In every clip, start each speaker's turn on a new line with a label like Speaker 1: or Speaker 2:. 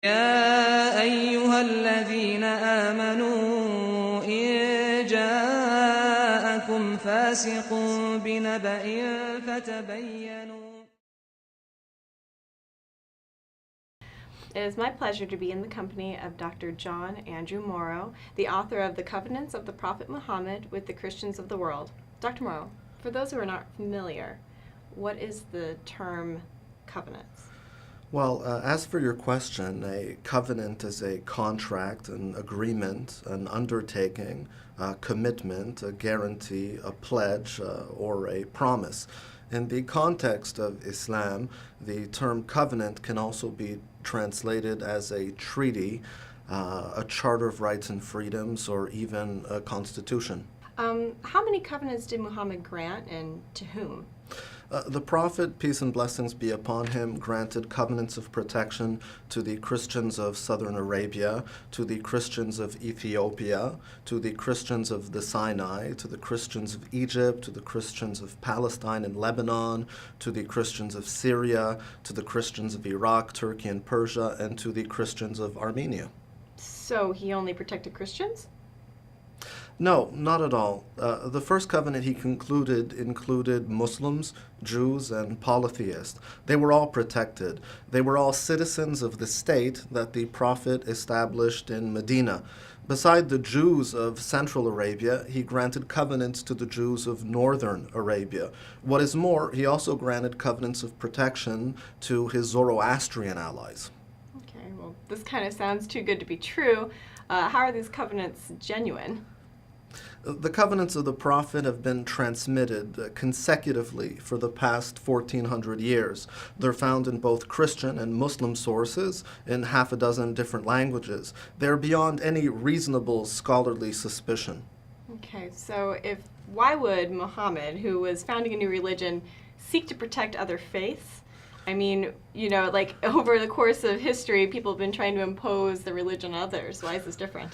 Speaker 1: يا أيها الذين آمنوا إن جاءكم فاسق بنبأ فتبينوا.
Speaker 2: It is my pleasure to be in the company of Dr. John Andrew Morrow, the author of The Covenants of the Prophet Muhammad with the Christians of the World. Dr. Morrow, for those who are not familiar, what is the term covenants?
Speaker 3: Well, as for your question, a covenant is a contract, an agreement, an undertaking, a commitment, a guarantee, a pledge, or a promise. In the context of Islam, the term covenant can also be translated as a treaty, a charter of rights and freedoms, or even a constitution.
Speaker 2: How many covenants did Muhammad grant, and to whom?
Speaker 3: The Prophet, peace and blessings be upon him, granted covenants of protection to the Christians of southern Arabia, to the Christians of Ethiopia, to the Christians of the Sinai, to the Christians of Egypt, to the Christians of Palestine and Lebanon, to the Christians of Syria, to the Christians of Iraq, Turkey, and Persia, and to the Christians of Armenia.
Speaker 2: So he only protected Christians?
Speaker 3: No, not at all. The first covenant he concluded included Muslims, Jews, and polytheists. They were all protected. They were all citizens of the state that the Prophet established in Medina. Beside the Jews of Central Arabia, he granted covenants to the Jews of Northern Arabia. What is more, he also granted covenants of protection to his Zoroastrian allies.
Speaker 2: Okay, well, this kind of sounds too good to be true. How are these covenants genuine?
Speaker 3: The covenants of the Prophet have been transmitted consecutively for the past 1400 years. They're found in both Christian and Muslim sources in half a dozen different languages. They're beyond any reasonable scholarly suspicion.
Speaker 2: Okay, so why would Muhammad, who was founding a new religion, seek to protect other faiths? I mean, like over the course of history, people have been trying to impose the religion on others. Why is this different?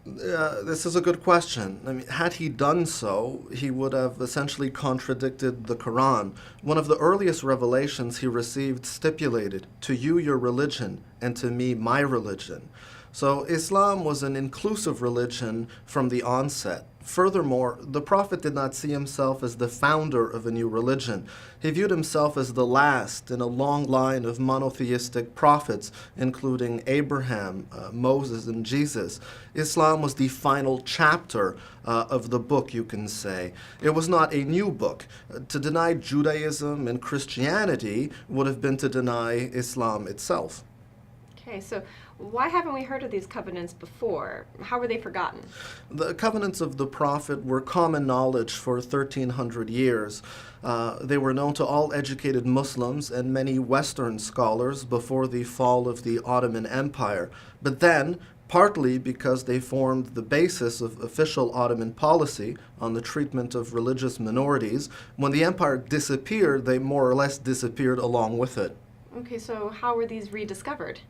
Speaker 3: This is a good question. I mean, had he done so, he would have essentially contradicted the Quran. One of the earliest revelations he received stipulated, "To you your religion, and to me my religion." So Islam was an inclusive religion from the onset. Furthermore, the Prophet did not see himself as the founder of a new religion. He viewed himself as the last in a long line of monotheistic prophets, including Abraham, Moses, and Jesus. Islam was the final chapter of the book, you can say. It was not a new book. To deny Judaism and Christianity would have been to deny Islam itself.
Speaker 2: Okay, so why haven't we heard of these covenants before? How were they forgotten?
Speaker 3: The covenants of the Prophet were common knowledge for 1,300 years. They were known to all educated Muslims and many Western scholars before the fall of the Ottoman Empire. But then, partly because they formed the basis of official Ottoman policy on the treatment of religious minorities, when the empire disappeared, they more or less disappeared along with it.
Speaker 2: Okay, so how were these rediscovered?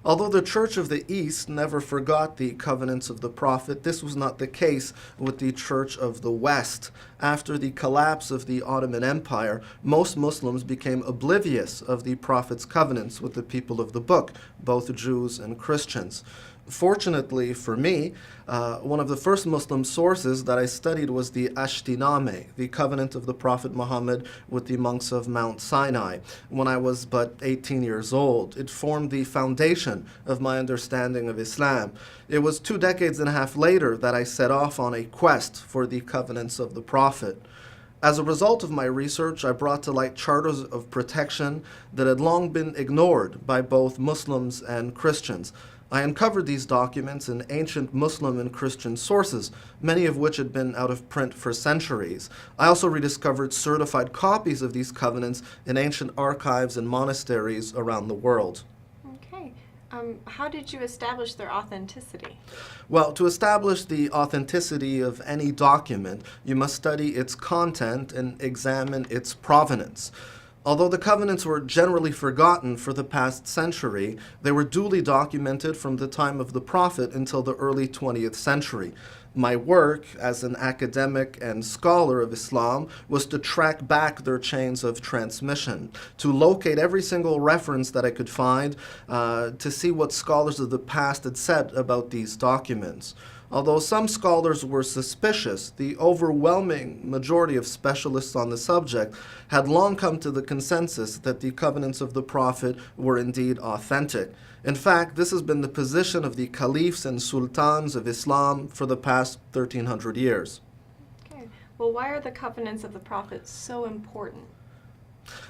Speaker 3: Although the Church of the East never forgot the covenants of the Prophet, this was not the case with the Church of the West. After the collapse of the Ottoman Empire, most Muslims became oblivious of the Prophet's covenants with the people of the book, both Jews and Christians. Fortunately for me, one of the first Muslim sources that I studied was the Ashtiname, the covenant of the Prophet Muhammad with the monks of Mount Sinai, when I was but 18 years old. It formed the foundation of my understanding of Islam. It was 2 decades and a half later that I set off on a quest for the covenants of the Prophet. As a result of my research, I brought to light charters of protection that had long been ignored by both Muslims and Christians. I uncovered these documents in ancient Muslim and Christian sources, many of which had been out of print for centuries. I also rediscovered certified copies of these covenants in ancient archives and monasteries around the world.
Speaker 2: Okay. How did you establish their authenticity?
Speaker 3: Well, to establish the authenticity of any document, you must study its content and examine its provenance. Although the covenants were generally forgotten for the past century, they were duly documented from the time of the Prophet until the early 20th century. My work as an academic and scholar of Islam was to track back their chains of transmission, to locate every single reference that I could find, to see what scholars of the past had said about these documents. Although some scholars were suspicious, the overwhelming majority of specialists on the subject had long come to the consensus that the covenants of the Prophet were indeed authentic. In fact, this has been the position of the caliphs and sultans of Islam for the past 1,300 years.
Speaker 2: Okay. Well, why are the covenants of the Prophet so important?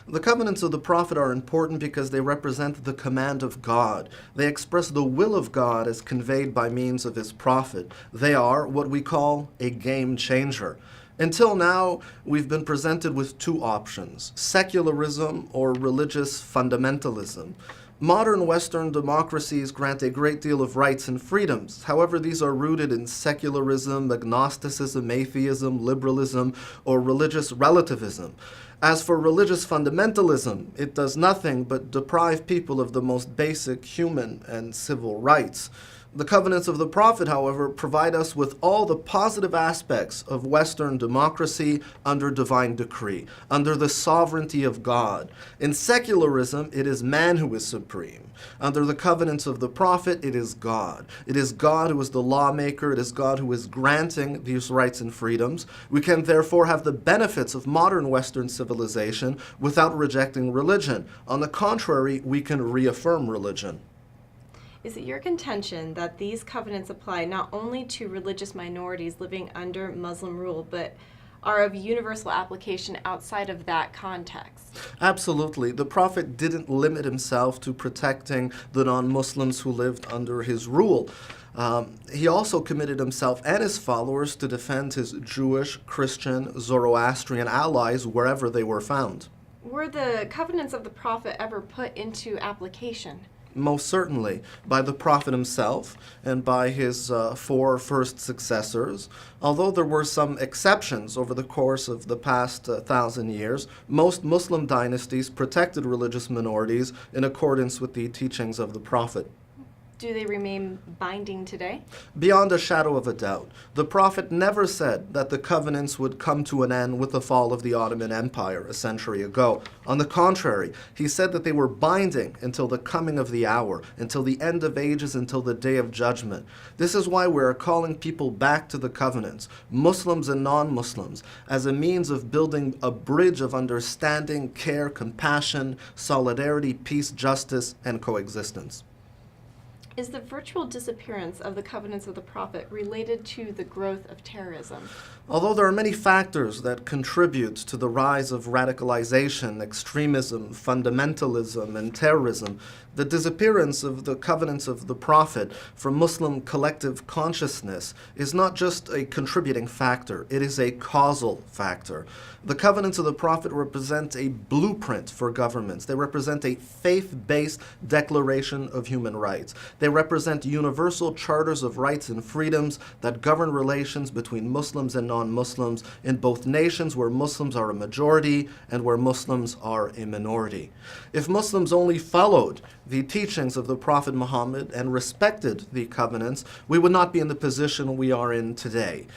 Speaker 3: The covenants of the Prophet are important because they represent the command of God. They express the will of God as conveyed by means of his Prophet. They are what we call a game changer. Until now, we've been presented with two options: secularism or religious fundamentalism. Modern Western democracies grant a great deal of rights and freedoms. However, these are rooted in secularism, agnosticism, atheism, liberalism, or religious relativism. As for religious fundamentalism, it does nothing but deprive people of the most basic human and civil rights. The covenants of the Prophet, however, provide us with all the positive aspects of Western democracy under divine decree, under the sovereignty of God. In secularism, it is man who is supreme. Under the covenants of the Prophet, it is God. It is God who is the lawmaker. It is God who is granting these rights and freedoms. We can therefore have the benefits of modern Western civilization without rejecting religion. On the contrary, we can reaffirm religion.
Speaker 2: Is it your contention that these covenants apply not only to religious minorities living under Muslim rule, but are of universal application outside of that context?
Speaker 3: Absolutely. The Prophet didn't limit himself to protecting the non-Muslims who lived under his rule. He also committed himself and his followers to defend his Jewish, Christian, Zoroastrian allies wherever they were found.
Speaker 2: Were the covenants of the Prophet ever put into application?
Speaker 3: Most certainly, by the Prophet himself and by his four first successors. Although there were some exceptions over the course of the past 1,000 years, most Muslim dynasties protected religious minorities in accordance with the teachings of the Prophet.
Speaker 2: Do they remain binding today?
Speaker 3: Beyond a shadow of a doubt. The Prophet never said that the covenants would come to an end with the fall of the Ottoman Empire a century ago. On the contrary, he said that they were binding until the coming of the hour, until the end of ages, until the day of judgment. This is why we are calling people back to the covenants, Muslims and non-Muslims, as a means of building a bridge of understanding, care, compassion, solidarity, peace, justice, and coexistence.
Speaker 2: Is the virtual disappearance of the covenants of the Prophet related to the growth of terrorism?
Speaker 3: Although there are many factors that contribute to the rise of radicalization, extremism, fundamentalism, and terrorism, the disappearance of the covenants of the Prophet from Muslim collective consciousness is not just a contributing factor, it is a causal factor. The covenants of the Prophet represent a blueprint for governments. They represent a faith-based declaration of human rights. They represent universal charters of rights and freedoms that govern relations between Muslims and non-Muslims in both nations where Muslims are a majority and where Muslims are a minority. If Muslims only followed the teachings of the Prophet Muhammad and respected the covenants, we would not be in the position we are in today.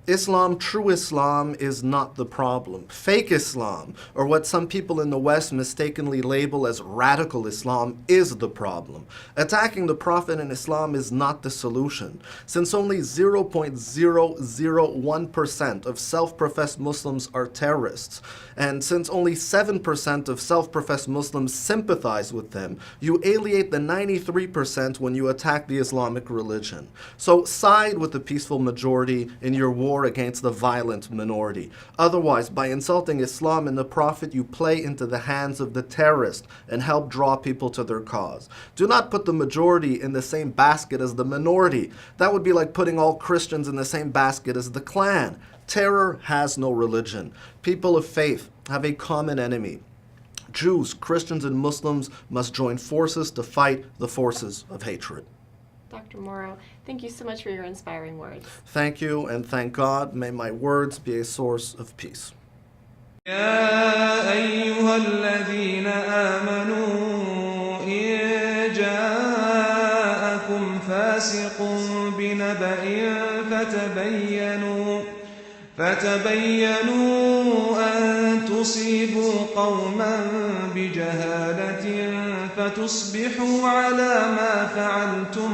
Speaker 3: Islam, true Islam, is not the problem. Fake Islam, or what some people in the West mistakenly label as radical Islam, is the problem. Attacking the Prophet and Islam is not the solution. Since only 0.001% of self-professed Muslims are terrorists, and since only 7% of self-professed Muslims sympathize with them, you alienate the 93% when you attack the Islamic religion. So side with the peaceful majority in your war against the violent minority. Otherwise, by insulting Islam and the Prophet, you play into the hands of the terrorist and help draw people to their cause. Do not put the majority in the same basket as the minority. That would be like putting all Christians in the same basket as the Klan. Terror has no religion. People of faith have a common enemy. Jews, Christians, and Muslims must join forces to fight the forces of hatred.
Speaker 2: Dr. Morrow, thank you so much for your inspiring words.
Speaker 3: Thank you, and thank God. May my words be a source of peace.
Speaker 1: يا أيها الذين آمنوا إن جاءكم فاسق بنبأ فتبينوا أن تصيبوا قوما بجهالة فتصبحوا على ما فعلتم